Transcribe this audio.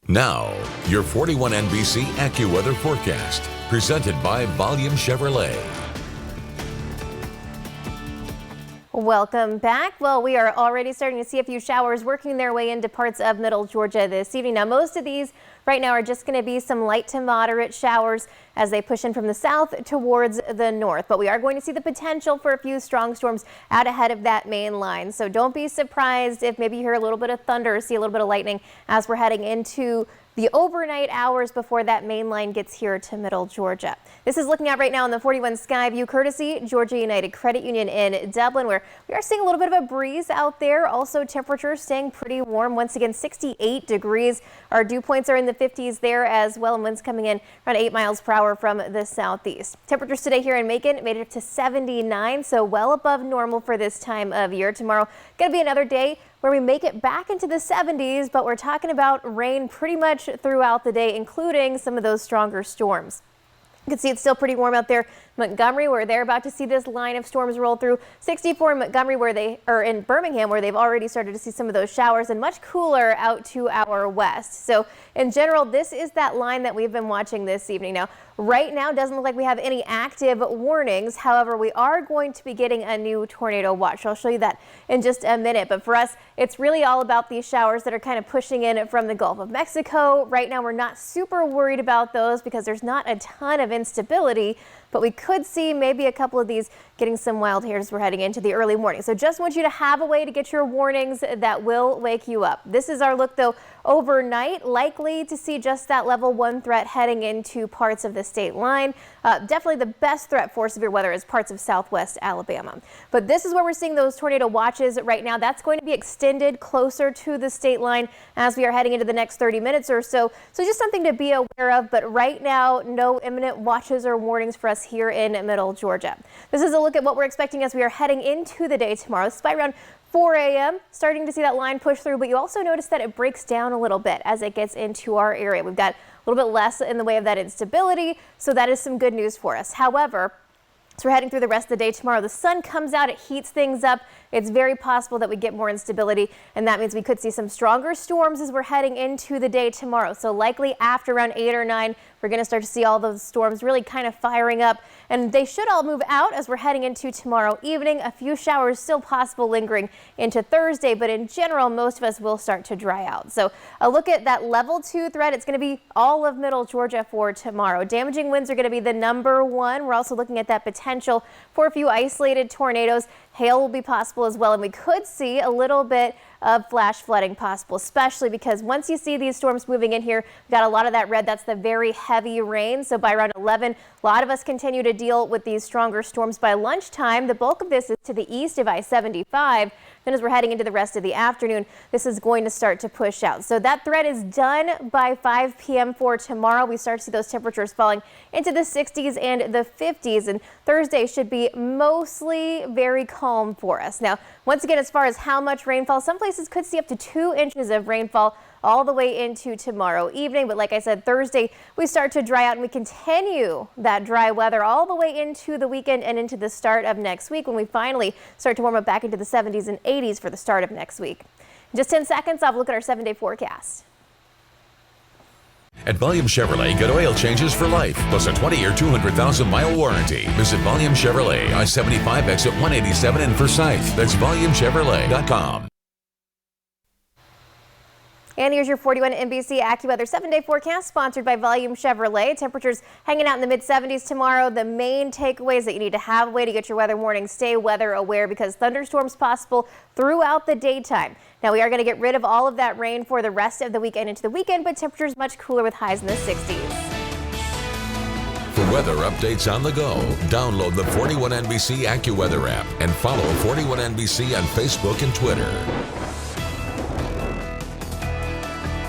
Now, your 41 NBC AccuWeather forecast, presented by Volume Chevrolet. Welcome back. Well, we are already starting to see a few showers working their way into parts of middle Georgia this evening. Now, most of these right now are just going to be some light to moderate showers as they push in from the south towards the north. But we are going to see the potential for a few strong storms out ahead of that main line. So don't be surprised if maybe you hear a little bit of thunder or see a little bit of lightning as we're heading into the overnight hours before that main line gets here to middle Georgia. This is looking at right now in the 41 sky view, courtesy Georgia United Credit Union in Dublin, where we are seeing a little bit of a breeze out there. Also, temperatures staying pretty warm. Once again, 68 degrees. Our dew points are in the 50s there as well, and winds coming in around 8 miles per hour from the southeast. Temperatures today here in Macon made it up to 79, so well above normal for this time of year. Tomorrow, going to be another day where we make it back into the 70s, but we're talking about rain pretty much throughout the day, including some of those stronger storms. You can see it's still pretty warm out there. Montgomery, where they're about to see this line of storms roll through. 64 in Montgomery, where they are in Birmingham, where they've already started to see some of those showers, and much cooler out to our west. So in general, this is that line that we've been watching this evening. Now, right now, doesn't look like we have any active warnings. However, we are going to be getting a new tornado watch. I'll show you that in just a minute. But for us, it's really all about these showers that are kind of pushing in from the Gulf of Mexico. Right now, we're not super worried about those because there's not a ton of instability, but we could see maybe a couple of these getting some wild hair as we're heading into the early morning. So just want you to have a way to get your warnings that will wake you up. This is our look, though, overnight. Likely to see just that level 1 threat heading into parts of the state line. Definitely the best threat for severe weather is parts of southwest Alabama. But this is where we're seeing those tornado watches right now. That's going to be extended closer to the state line as we are heading into the next 30 minutes or so. So just something to be aware of. But right now, no imminent watches or warnings for us here in middle Georgia. This is a look at what we're expecting as we are heading into the day tomorrow. This is by around 4 a.m. starting to see that line push through, but you also notice that it breaks down a little bit as it gets into our area. We've got a little bit less in the way of that instability, so that is some good news for us. However, as we're heading through the rest of the day tomorrow, the sun comes out, it heats things up. It's very possible that we get more instability, and that means we could see some stronger storms as we're heading into the day tomorrow. So likely after around 8 or 9, we're going to start to see all those storms really kind of firing up, and they should all move out as we're heading into tomorrow evening. A few showers still possible lingering into Thursday, but in general, most of us will start to dry out. So a look at that level 2 threat. It's going to be all of middle Georgia for tomorrow. Damaging winds are going to be the number 1. We're also looking at that potential for a few isolated tornadoes. Hail will be possible as well, and we could see a little bit of flash flooding possible, especially because once you see these storms moving in here, we've got a lot of that red. That's the very heavy rain. So by around 11, a lot of us continue to deal with these stronger storms. By lunchtime, the bulk of this is to the east of I-75. Then as we're heading into the rest of the afternoon, this is going to start to push out. So that threat is done by 5 p.m. for tomorrow. We start to see those temperatures falling into the 60s and the 50s, and Thursday should be mostly very calm for us. Now, once again, as far as how much rainfall, some places could see up to 2 inches of rainfall all the way into tomorrow evening. But like I said, Thursday, we start to dry out, and we continue that dry weather all the way into the weekend and into the start of next week when we finally start to warm up back into the 70s and 80s for the start of next week. In just 10 seconds, I'll have a look at our 7-day forecast. At Volume Chevrolet, get oil changes for life, plus a 20-year, 200,000-mile warranty. Visit Volume Chevrolet, I-75 exit 187 in Forsyth. That's VolumeChevrolet.com. And here's your 41 NBC AccuWeather 7-day forecast, sponsored by Volume Chevrolet. Temperatures hanging out in the mid-70s tomorrow. The main takeaways that you need to have a way to get your weather warning. Stay weather aware because thunderstorms possible throughout the daytime. Now, we are going to get rid of all of that rain for the rest of the weekend into the weekend, but temperatures much cooler with highs in the 60s. For weather updates on the go, download the 41 NBC AccuWeather app and follow 41 NBC on Facebook and Twitter.